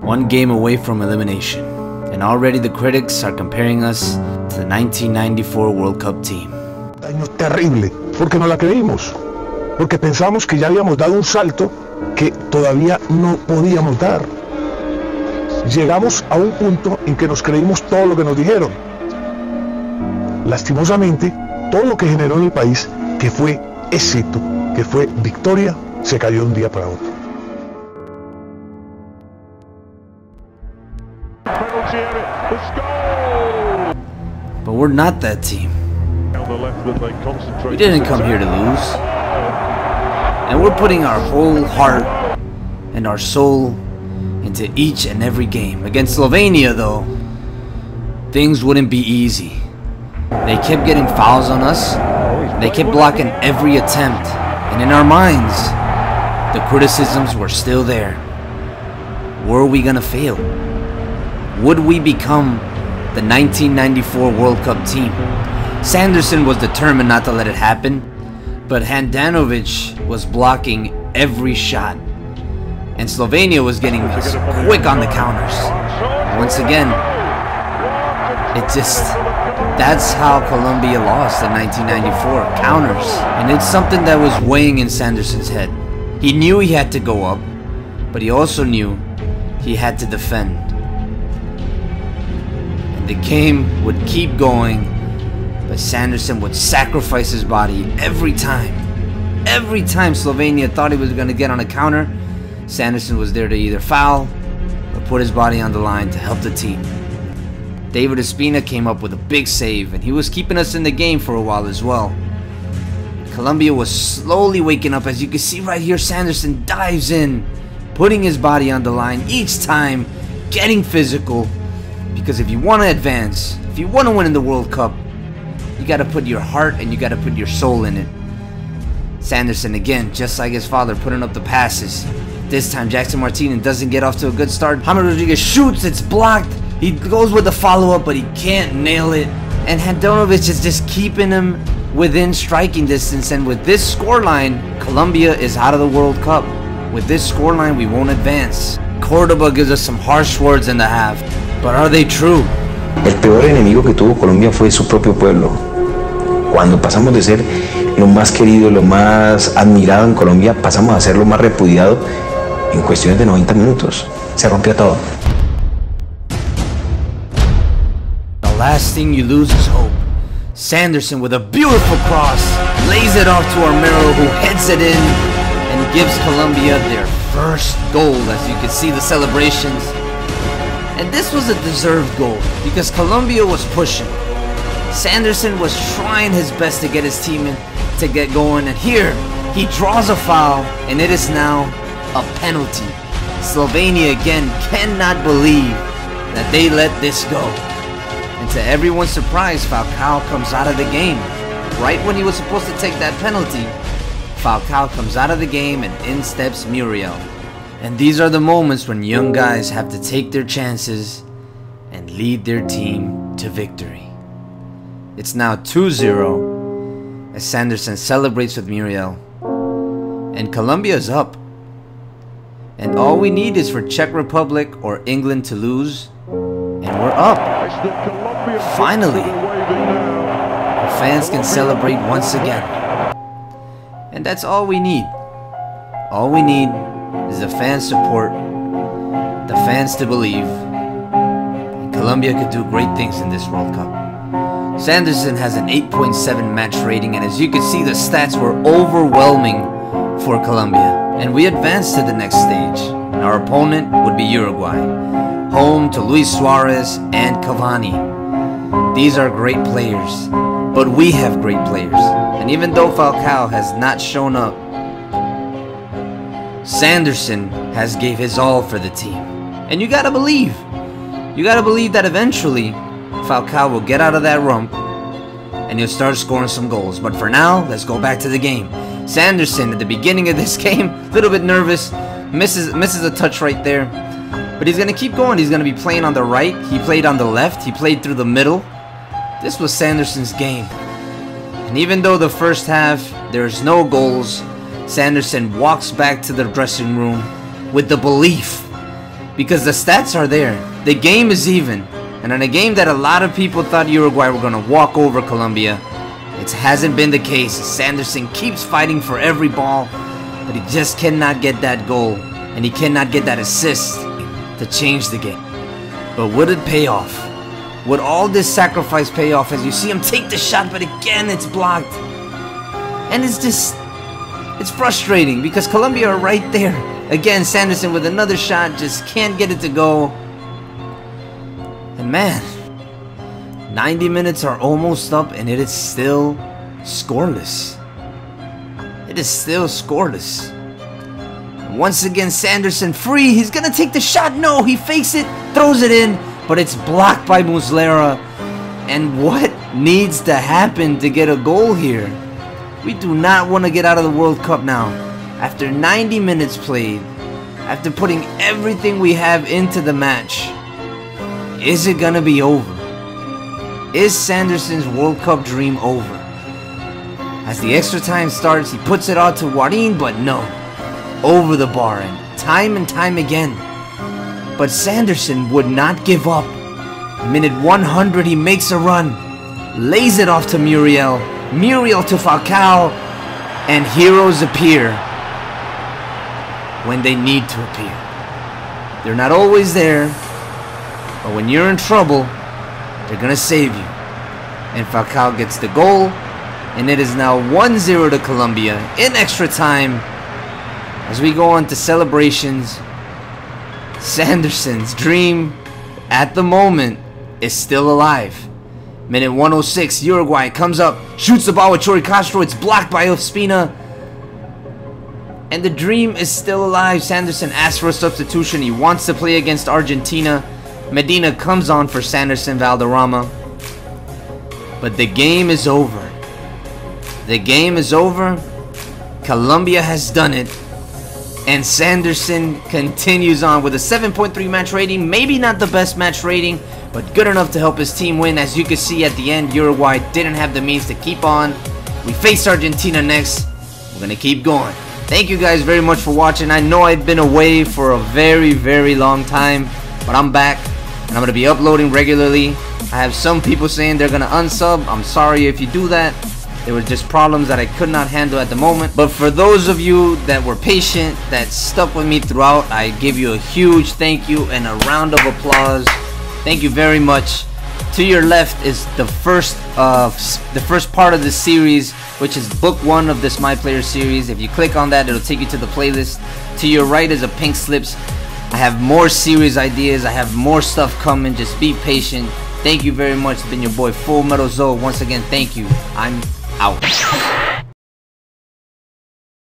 One game away from elimination, and already the critics are comparing us to the 1994 World Cup team. Daño terrible, porque no la creímos, porque pensamos que ya habíamos dado un salto que todavía no podíamos dar. Llegamos a un punto en que nos creímos todo lo que nos dijeron. Lastimosamente, todo lo que generó en el país, que fue éxito, que fue victoria, se cayó de un día para otro. But we're not that team. We didn't come here to lose. And we're putting our whole heart and our soul into each and every game. Against Slovenia though, things wouldn't be easy. They kept getting fouls on us. They kept blocking every attempt. And in our minds, the criticisms were still there. Were we gonna fail? Would we become the 1994 World Cup team? Sanderson was determined not to let it happen, but Handanovic was blocking every shot. And Slovenia was getting us quick on the counters. Once again, that's how Colombia lost in 1994, counters. And it's something that was weighing in Sanderson's head. He knew he had to go up, but he also knew he had to defend. And the game would keep going, but Sanderson would sacrifice his body every time. Every time Slovenia thought he was going to get on a counter, Sanderson was there to either foul or put his body on the line to help the team. David Ospina came up with a big save, and he was keeping us in the game for a while as well. Colombia was slowly waking up. As you can see right here, Sanderson dives in, putting his body on the line each time, getting physical. Because if you want to advance, if you want to win in the World Cup, you got to put your heart and you got to put your soul in it. Sanderson again, just like his father, putting up the passes. This time Jackson Martinez doesn't get off to a good start. James Rodriguez shoots, it's blocked. He goes with the follow-up, but he can't nail it. And Handanovic is just keeping him within striking distance. And with this scoreline, Colombia is out of the World Cup. With this scoreline, we won't advance. Cordoba gives us some harsh words in the half. But are they true? El peor enemigo que tuvo Colombia fue su propio pueblo. Cuando pasamos de ser lo más querido, lo más admirado en Colombia, pasamos a ser lo más repudiado en cuestiones de 90 minutos. Se rompió todo. The last thing you lose is hope. Sanderson with a beautiful cross lays it off to Armero, who heads it in and gives Colombia their first goal. As you can see the celebrations. And this was a deserved goal because Colombia was pushing. Sanderson was trying his best to get his team in to get going, and here he draws a foul, and it is now a penalty. Slovenia again cannot believe that they let this go. And to everyone's surprise, Falcao comes out of the game. Right when he was supposed to take that penalty, Falcao comes out of the game and in steps Muriel. And these are the moments when young guys have to take their chances and lead their team to victory. It's now 2-0 as Sanderson celebrates with Muriel. And Colombia is up. And all we need is for Czech Republic or England to lose, and we're up. Finally, the fans can celebrate once again. And that's all we need. All we need is the fans' support, the fans to believe, and Colombia could do great things in this World Cup. Sanderson has an 8.7 match rating, and as you can see, the stats were overwhelming for Colombia. And we advanced to the next stage. Our opponent would be Uruguay, home to Luis Suarez and Cavani. These are great players, but we have great players. And even though Falcao has not shown up, Sanderson has gave his all for the team. And you gotta believe that eventually Falcao will get out of that rump and he'll start scoring some goals. But for now, let's go back to the game. Sanderson at the beginning of this game, a little bit nervous, misses a touch right there. But he's gonna keep going. He's gonna be playing on the right. He played on the left. He played through the middle. This was Sanderson's game. And even though the first half there's no goals, Sanderson walks back to the dressing room with the belief because the stats are there. The game is even. And in a game that a lot of people thought Uruguay were going to walk over Colombia, it hasn't been the case. Sanderson keeps fighting for every ball, but he just cannot get that goal, and he cannot get that assist to change the game. But would it pay off? Would all this sacrifice pay off as you see him take the shot, but again it's blocked? And it's frustrating because Colombia are right there. Again, Sanderson with another shot, just can't get it to go. And man, 90 minutes are almost up and it is still scoreless. It is still scoreless. Once again, Sanderson free. He's gonna take the shot. No, he fakes it, throws it in, but it's blocked by Muslera. And what needs to happen to get a goal here? We do not want to get out of the World Cup now. After 90 minutes played, after putting everything we have into the match, is it gonna be over? Is Sanderson's World Cup dream over? As the extra time starts, he puts it out to Warin, but no. Over the bar and time again. But Sanderson would not give up. Minute 100, he makes a run. Lays it off to Muriel. Muriel to Falcao. And heroes appear when they need to appear. They're not always there, but when you're in trouble, they're gonna save you. And Falcao gets the goal, and it is now 1-0 to Colombia in extra time. As we go on to celebrations, Sanderson's dream at the moment is still alive. Minute 106, Uruguay comes up, shoots the ball with Chori Castro. It's blocked by Ospina. And the dream is still alive. Sanderson asks for a substitution. He wants to play against Argentina. Medina comes on for Sanderson Valderrama. But the game is over. The game is over. Colombia has done it. And Sanderson continues on with a 7.3 match rating. Maybe not the best match rating, but good enough to help his team win. As you can see at the end, Uruguay didn't have the means to keep on. We face Argentina next. We're going to keep going. Thank you guys very much for watching. I know I've been away for a very long time, but I'm back and I'm going to be uploading regularly. I have some people saying they're going to unsub. I'm sorry if you do that. There were just problems that I could not handle at the moment. But for those of you that were patient, that stuck with me throughout, I give you a huge thank you and a round of applause. Thank you very much. To your left is the first part of this series, which is book 1 of this My Player series. If you click on that, it'll take you to the playlist. To your right is a pink slips. I have more series ideas. I have more stuff coming. Just be patient. Thank you very much. It's been your boy Full Metal Zoe. Once again, thank you. I'm out.